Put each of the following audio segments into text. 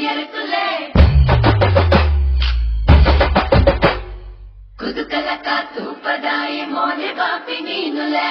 ఎరుకులే కుదుకలక తూపదాయి మోని బాపి నీనులే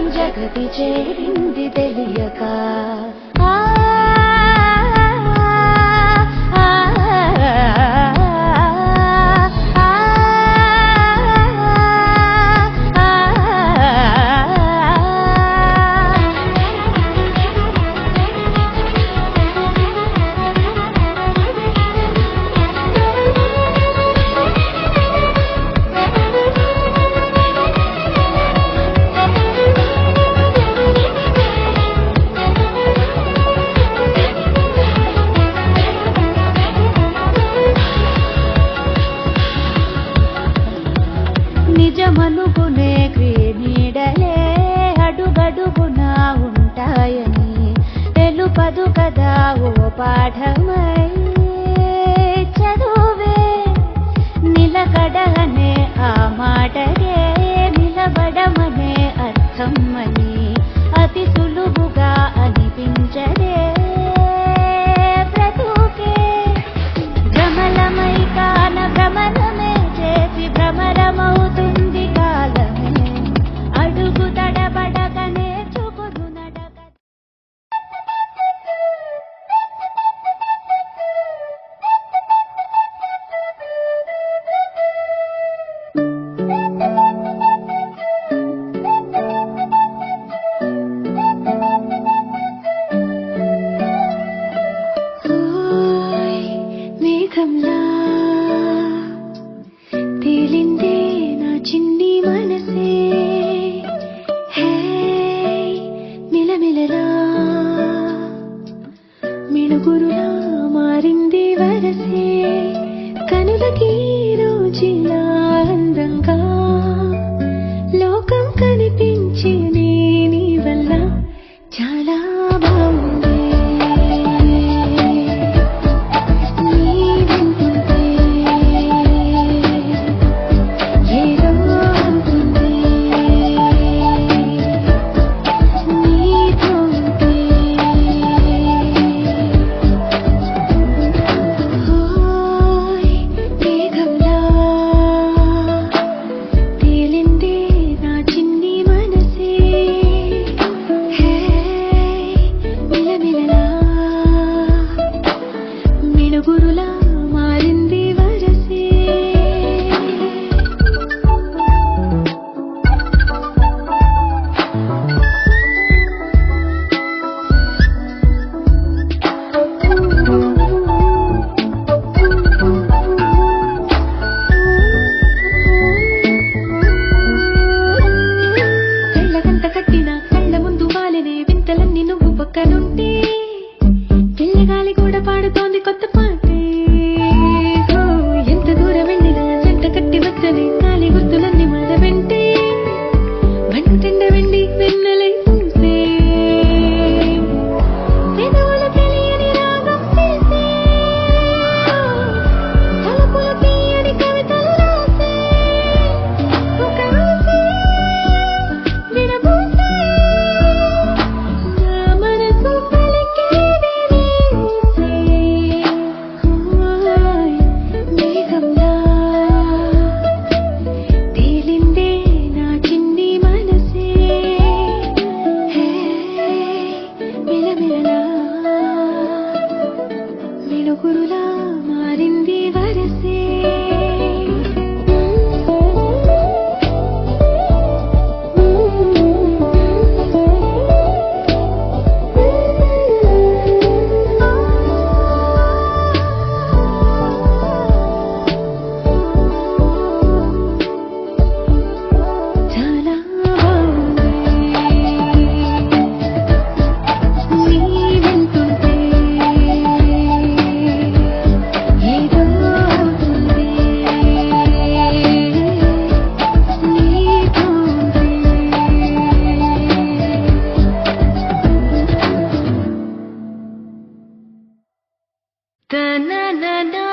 జగతి చేరింది తెలియక పాఠమై చదువే నిలకడనే ఆ మాటకే నిలబడమనే అర్థమని అతి సులువుగా అనిపించదే బ్రతుకే భ్రమలమై కాన భ్రమణమే చేసి భ్రమరమవుతుంది కాలమే అడుగు తడబడక నేర్చుకును నడక మేఘంలా తేలిందే నా చిన్ని మనసే హే మిలమిలలా మిణుగురులా మారింది వరసే కనులకి రోజులా అందంగా లోకం కనిపించి నీ వల్ల చాలా బాగుంది మిణుగురులా మారింది వరసే కళ్ళగంట కట్టిన కళ్ళ ముందు వాలినే వింతలన్నీ నువ్వు పక్కనుంటే పిల్లగాలి కూడా పాడుతోంది కొత్త పాటే ఎంత దూరం వెళ్ళినా జంట కట్టి వచ్చని కాలి గుర్తులన్నీ మన వెంటే వంటెండ వెండి వెన్నెలై పూసే పెదవుల తెలియని రాగం చేసే తలుపుల తీయని కవితలు రాసే ఒక రోజే వినబూసే నా మనసు పలికేది మేఘంలా తేలిందే నా చిన్ని మనసే హే మిలమిలలా మిణుగురులా మారింది వరసే చాలా బాగుంది నీ వెంటుంటే ఏదో అవుతుంది నీతో ఉంటే తనననా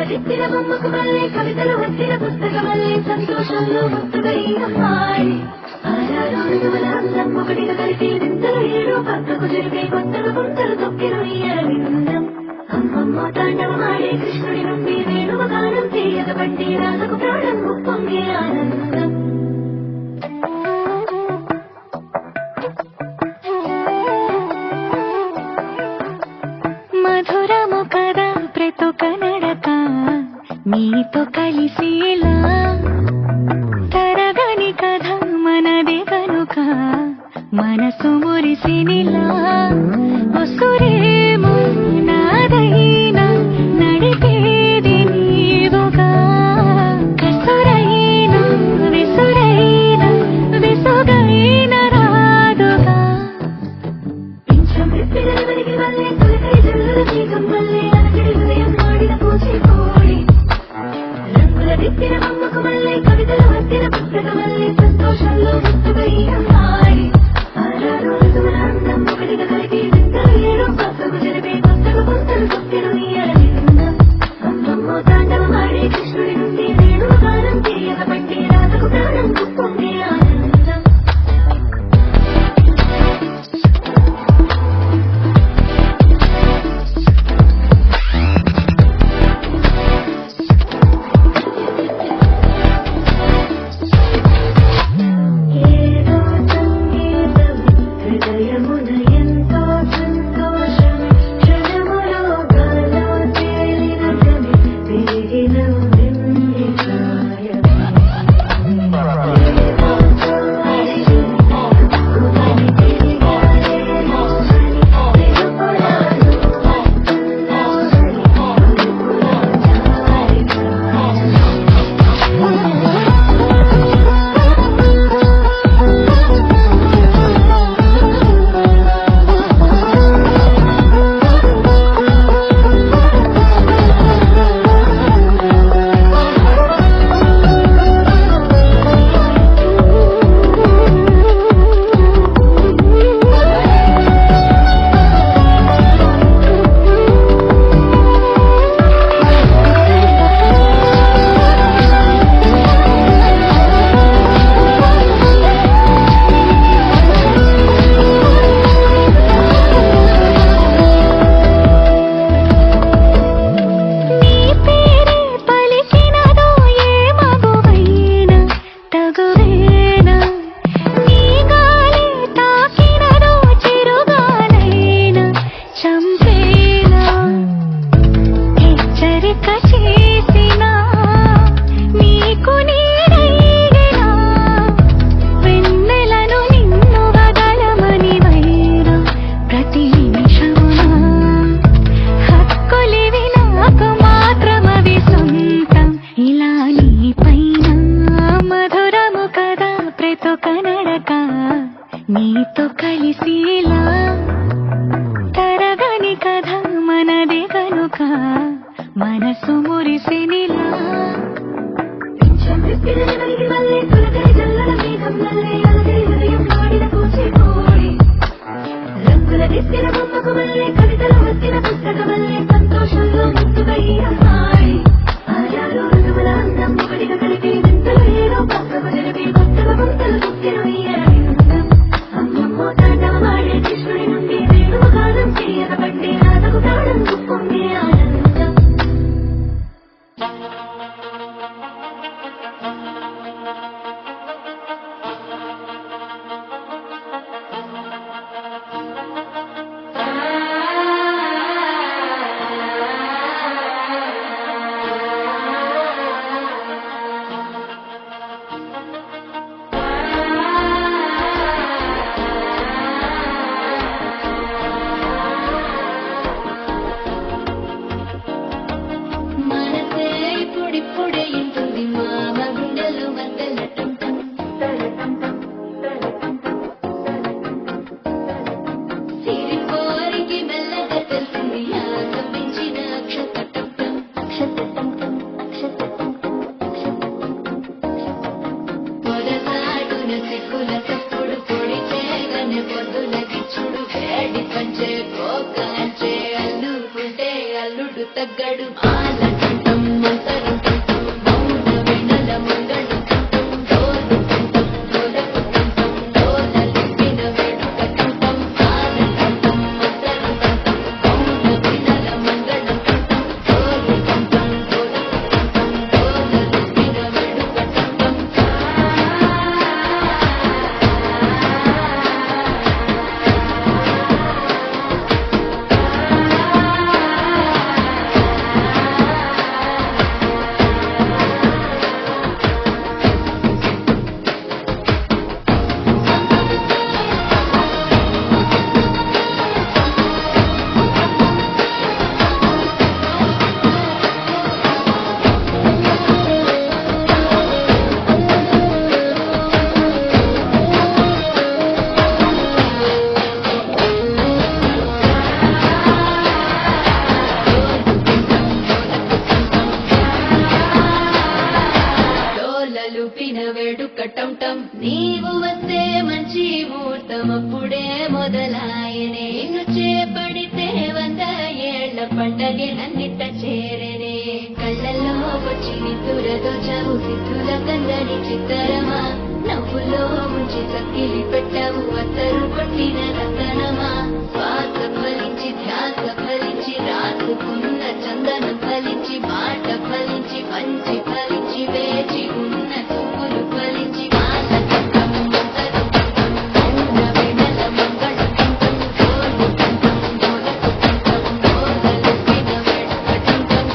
దిద్దిన బొమ్మకు మళ్ళీ కవితలు వచ్చిన పుస్తకమల్లే సంతోషంలో ముద్దుగా ఈ అమ్మాయి ఆరారు ఋతువుల అందం ఒకటిగా కలిపి వింతలు ఏడు పక్కకు జరిపే కొత్తలు గుంతలు తొక్కిన ఈయన విందం అమ్మమ్మ తాండవమాడే కృష్ణుడి నుండి వేణువ గానం తీయక బట్టి రాజకు ప్రాణం ఉప్పొంగే ఆనందం మధురము కదా ప్రతి కన్నడక నీతో కలిసేలా తరగని కథ మనదే కనుక మనసు మురిసినిలా ఒసురేమో నాదైనా నడిపేది నీవుగా కసురైనా విసురైనా విసుగైన రాదుగా ఇంచం పిల్లలవరికి వల్లే తొలకరి జల్లుల మేఘం వల్లే అలజడి హృదయం మాడిన పూచి కోడి రంగుల దిద్దిన బొమ్మకు మల్లే కవితలు వచ్చిన పుస్తకమల్లే సంతోషంలో ముద్దుగా ఈ అమ్మాయి ఆరారు ఋతువుల అందం ఒకటిగా కలిపి వింతలు ఏడు పక్కకు జరిపే కొత్తగా గుంతలు తొక్కిన ఈయన విందం అమ్మమ్మ తాండవమాడే కృష్ణుడి నుండి వేణువ గానం తీయక బట్టి రాజకు ప్రాణం ఉప్పొంగే ఆనందం ఏదో సంగీతం హృదయమున ఎంతో సంతోషం క్షణములో గాలో తేలిన గమి పెరిగిన నిండి ప్రాయం ఏదో సోమరి కుమరి తిరిగాలే మోహని వెలుపలాలు వస్తున్నావని పలుకులో జారి నీ పేరే పలికినదో ఏ మగువైనా తగువేనా నీ గాలి తాకినదో చిరుగాలైనా చంపేనా హెచ్చరిక చేసినా నీకు నీడైనా వెన్నెలను నిన్ను వదలమని వైరా ప్రతి నిమిషమునా హక్కులివి నాకు మాత్రమవి సొంతం ఇలా నీ పైన మధురము కదా ప్రతి కన్నడక నీతో కలిసేలా తరగని కథ మనదే కనుక మనసు మురిసినిలా ఇంచం పిల్లలవరికి వల్లే తొలకరి జల్లుల మేఘం వల్లే అలజడి హృదయం మాడిన పూచి కోడి రంగుల దిద్దిన బొమ్మకు మల్లే కవితలు వచ్చిన పుస్తకమల్లే సంతోషంలో ముద్దుగా ఈ అమ్మాయి ఆరారు ఋతువుల అందం ఒకటిగా కలిపి వింతలు ఏదో పక్కకు జరిపి కొత్తగా గుంతలు తొక్కిన ఈయన విందం అమ్మమ్మ తాండవమాడే కృష్ణుడి నుండి వేణువ గానం తీయక బట్టి రాజకు ప్రాణం ఉప్పొంగే ఆనందం కటం టం నీవు వస్తే మంచి ముహూర్తం అప్పుడే మొదలాయనే నిన్ను చేపడితే 100 ఏళ్ల పండగే నన్నిట్ట చేరనే కళ్ళల్లో వచ్చి నిద్దురదోచావు సిద్ధుల కందని చిత్తరమా నవ్వులో ముంచి సక్కిలి పెట్టావు అత్తరు కొట్టిన రతనమా శ్వాస ఫలించి ధ్యాస ఫలించి రాసుకున్న చందనం ఫలించి మాట ఫలించి మంచి ఫలించి వేచి ఉన్న చూపులు ఫలించి మాట కంఠం మంతరు కంఠం మౌన వెనల మంగళ కంఠం జోలు కంఠం జోలకు కంఠం జోలలు వినవెడ కంఠం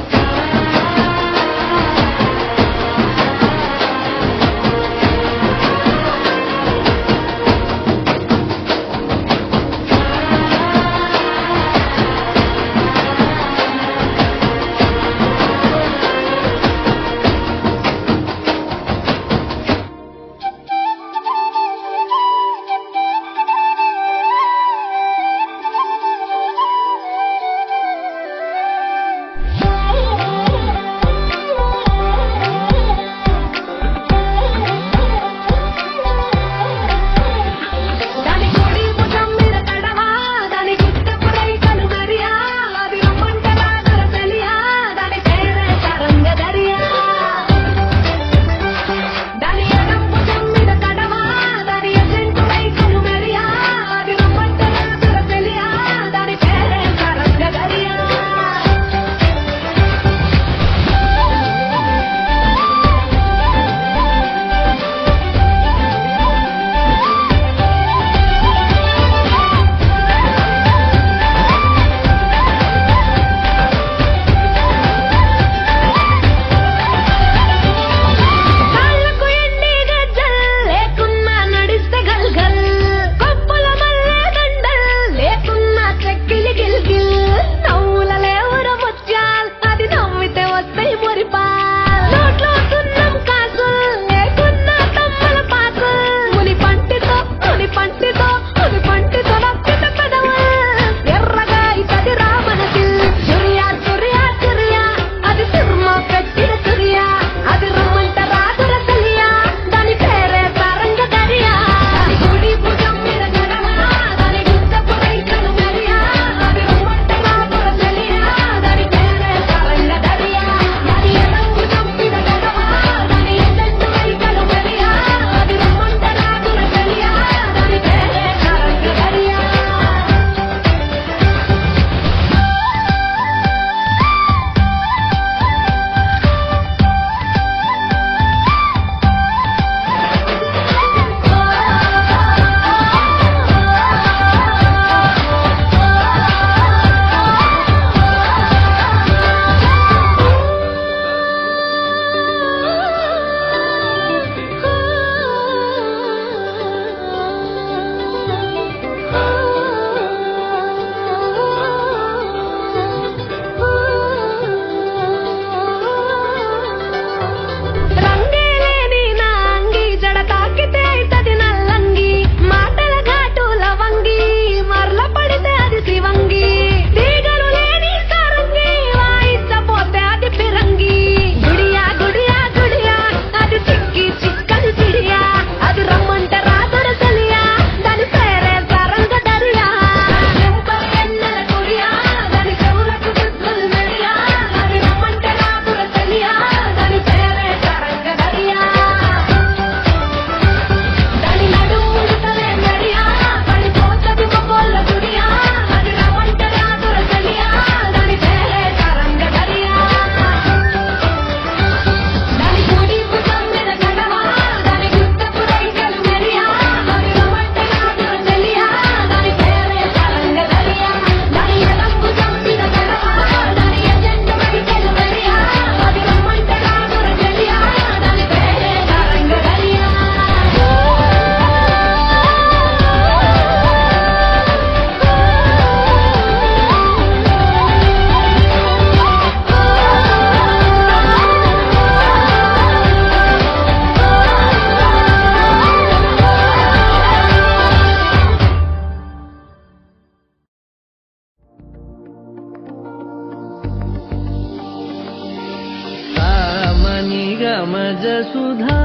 गमज सुधा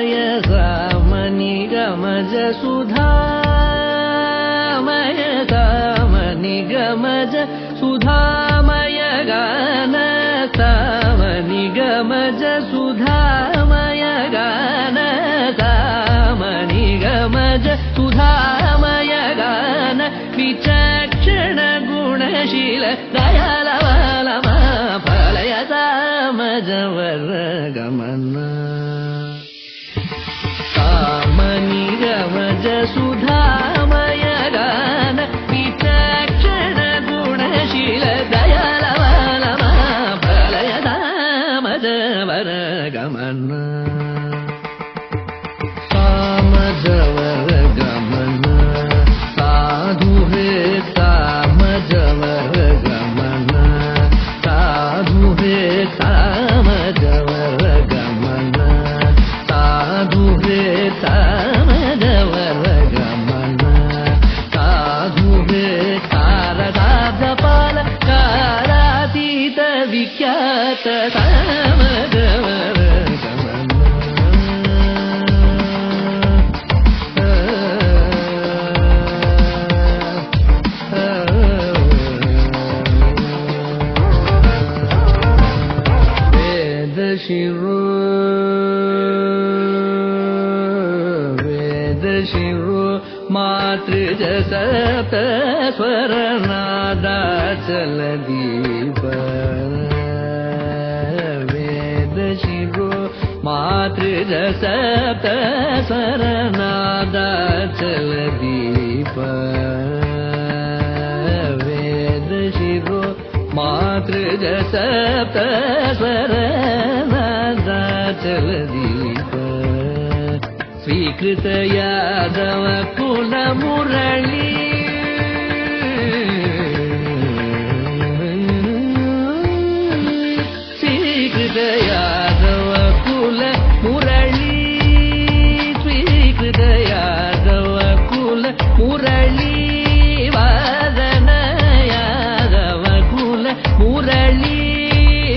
సుధామయ సామని గమజ సుధామయ సామని గమజ సుధామయ గాన సామని గమజ సుధామయ గాన సామని గమజ సుధామయ గాన విచక్షణ గుణశీల దయాళ ఫలయ సామజవర గమన సామని గమజ సుధామయ గాన విచక్షణ గుణశీల దయాళ ఫలయ సామజవర గమన సామజవర గమన సాధు హే సామజవర గమన సాధు హే సామజవర గమన సాధు హే సామజవర గమన సాధు హే శారదాబ్దపాల కారాతీత విఖ్యాత సామజవర వేద శిరో మాతృజ సప్త స్వరనాదాచల దీప వేద శిరో మాతృజ సప్త స్వరనాదాచల దీప వేద శిరో మాతృజ సప్త స్వరనాదాచల దీప స్వీకృత యాదవ కుల మురళీ స్వీకృత యాదవ కుల మురళీ స్వీకృత యాదవ కుల మురళీ వాదన యాదవ కుల మురళీ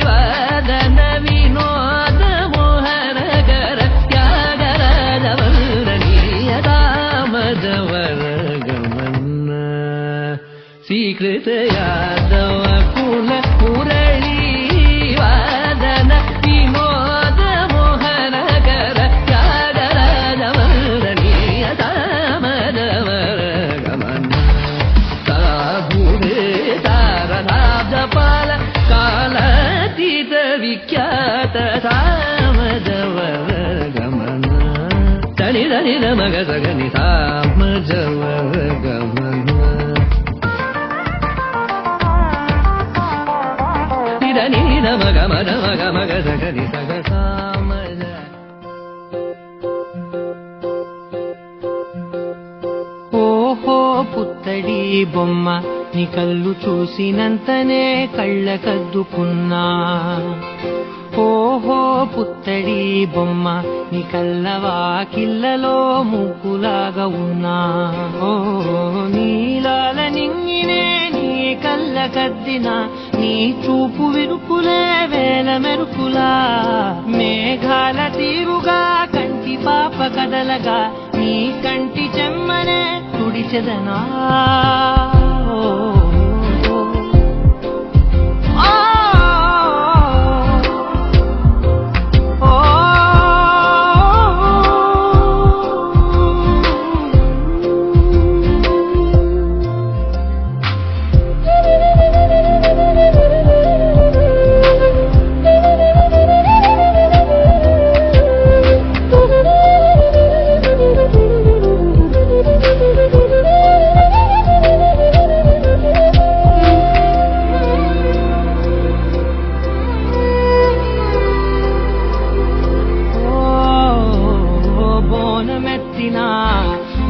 వాదన వినోద మోహనకర త్యాగరాజ వందనీయ దామజవర గమన స్వీకృత యాదవ కుల మురళీ వాదన వినోద మోహనకర త్యాగరాజ వందనీయ దామజవర గమన సాధురే శారదాబ్దపాల కాలాతీత విఖ్యాత సామజవర గమన తని దని మగ సగని సామజవర గమన నిదని మగ మగ మగ సగని సగ సామజ ఓహో పుత్తడి బొమ్మ నీ కళ్ళు చూసినంతనే కళ్ళకద్దుకున్నా ఓహో పుత్తడి బొమ్మ నీ కళ్ళవాకిళ్ళలో ముక్కులాగా ఉన్నా ఓ నీలాల నింగినే నీ కళ్ళకద్దిన నీ చూపు విరుపులే వేల మెరుపులా మేఘాల తీరుగా కంటి పాప కదలగా నీ కంటి చెమ్మనే తుడిచెదనా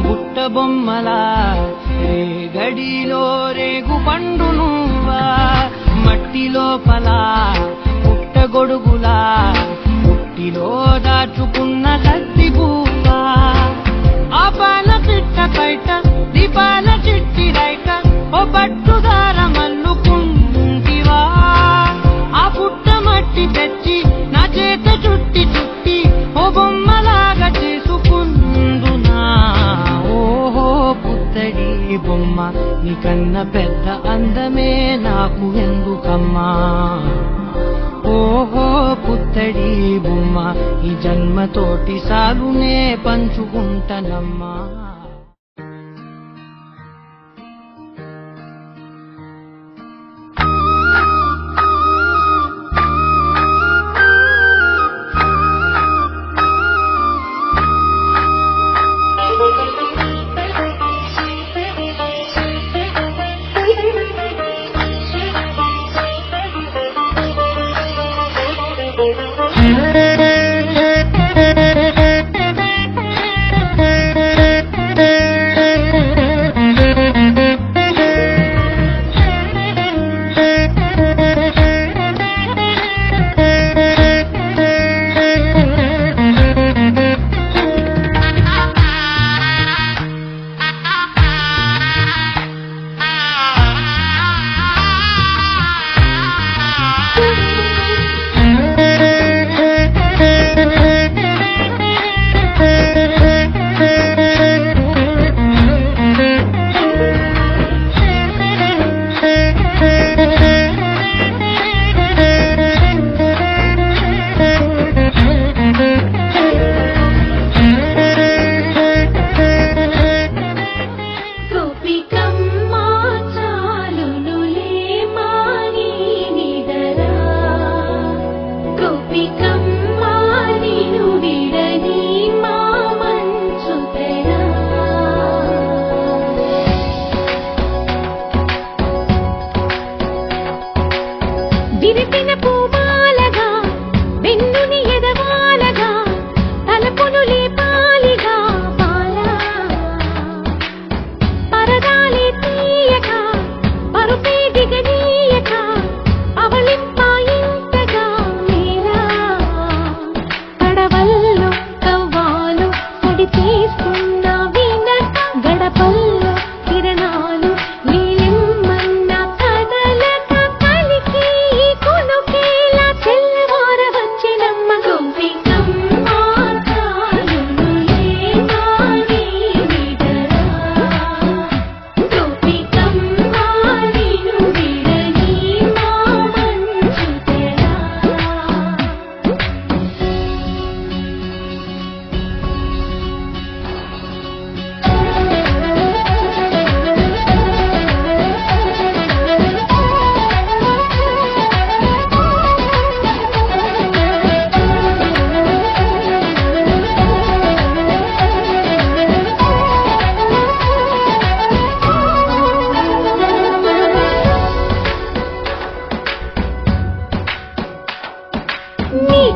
బుట్ట బొమ్మలా రేగడిలో రేగు పండు నువ్వా మట్టి లోపల పుట్టగొడుగులా పుట్టిలో దాచుకున్న కత్తి పువ్వా ఆపాల పిట్ట బయట దీపాల చిట్టి రైట ఓ పట్టుదార మల్లుకుంటివా ఆ పుట్ట మట్టి తెచ్చి నా చేత చుట్టి చుట్టి ఓ బొమ్మలాగా నీకన్న పెద్ద అందమే నాకు ఎందుకమ్మా ఓహో పుత్తడి బొమ్మ ఈ జన్మతోటి సాగునే పంచుకుంటనమ్మా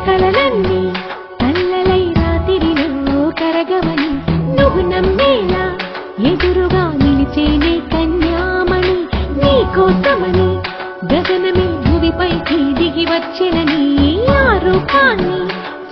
కలలన్నీ అల్లలై రాత్రిలో కరగవని నువ్వు నమ్మేలా ఎదురుగా నిలిచేనే కన్యామణి నీ కోసమని గగనమే భూమిపైకి దిగి వచ్చినని ఆ రూపాన్ని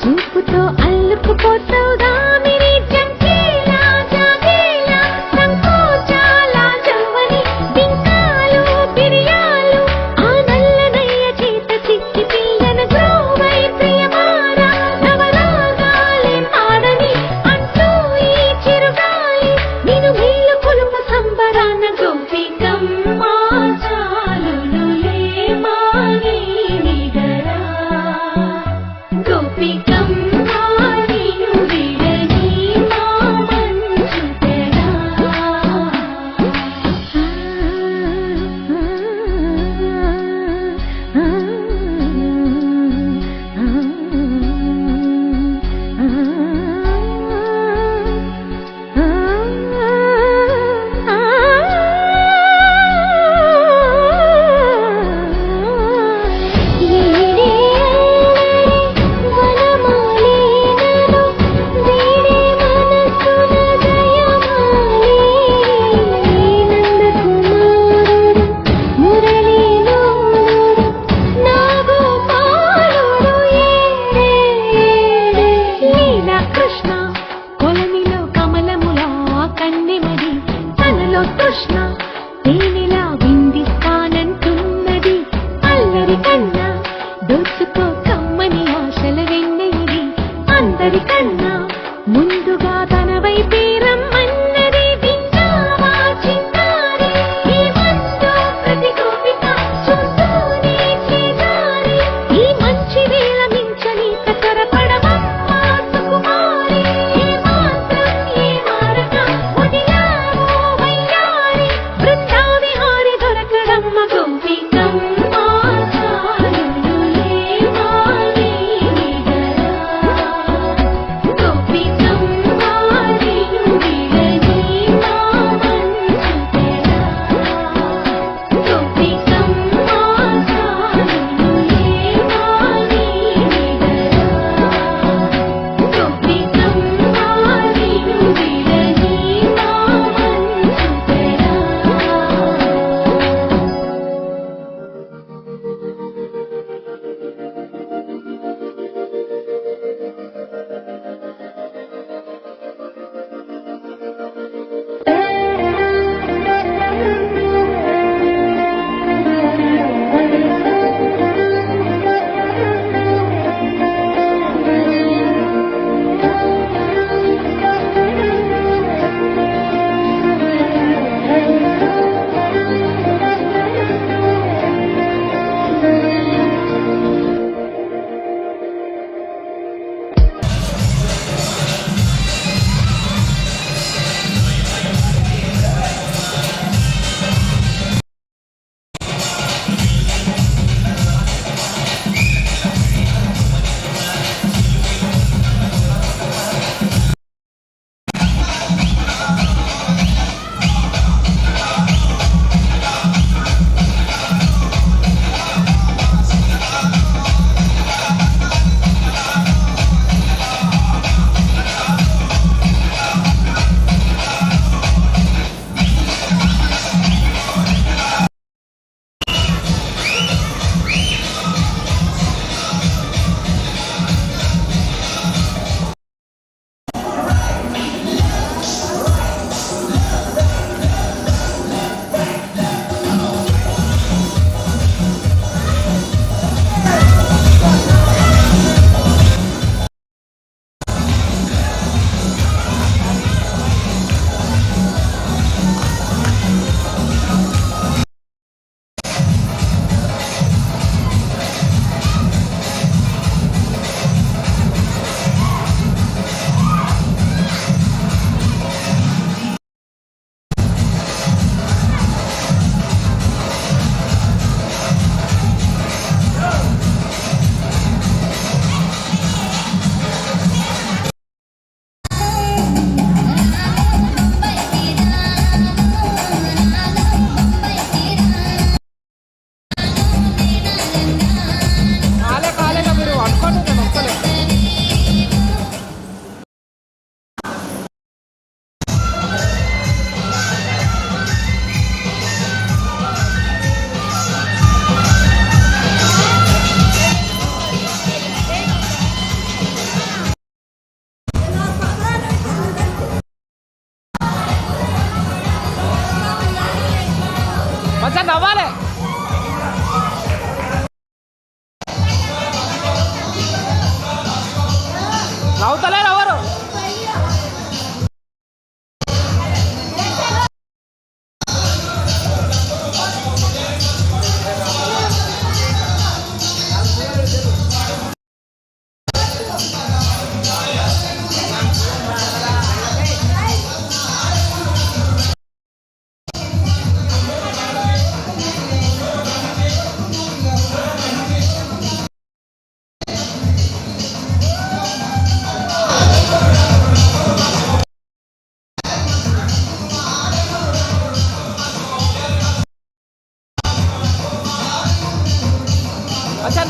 చూపుతో అల్లుకుపోతావుగా మిరి జంకేలా జాగేలా సంకోచాల జవ్వని బింకాలు బిరియాలు ఆ నల్లనయ్య చేత చిక్కి పిల్లన గ్రోవై ప్రియమారా నవరాగాలే పాడని అంటూ ఈ చిరుగాలి నిన్ను మేలు కొలుప సంబరాన గోపికమ్మ చాలునులే మాని నిదరా గోపికమ్మ నిన్ను విడని మా మంచు తెరా కృష్ణ కొలనిలో కమలములా కన్నెమది తనలో తృష్ణ తేనెలా విందిస్తానంటున్నది అల్లరి కన్నా దోచుకో కమ్మని ఆశల వెన్నెయిది అందరికన్నా ముందుగా తన వైపే రమ్మన్నది విన్నావా చిన్నారి ఈ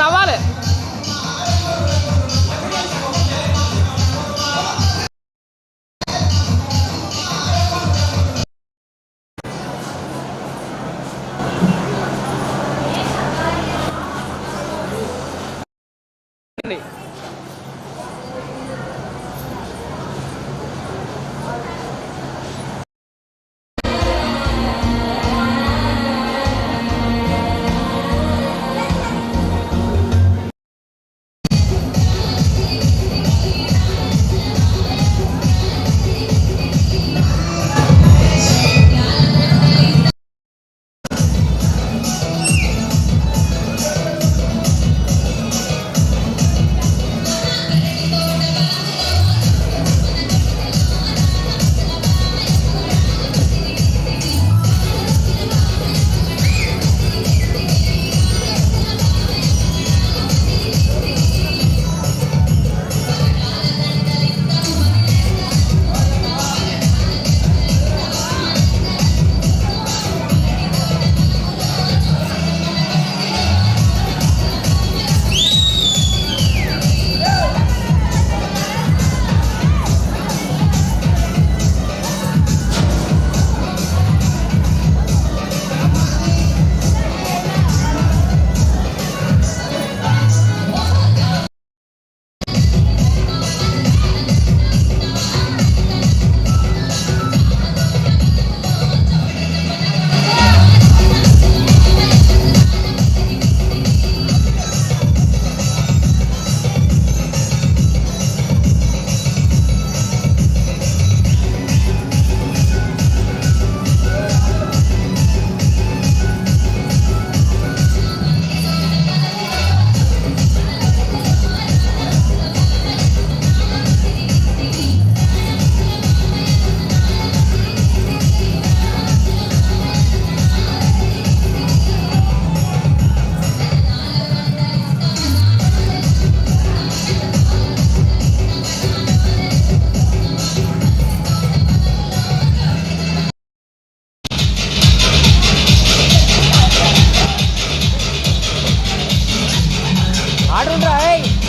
నవ్వాలి.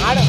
ఆడు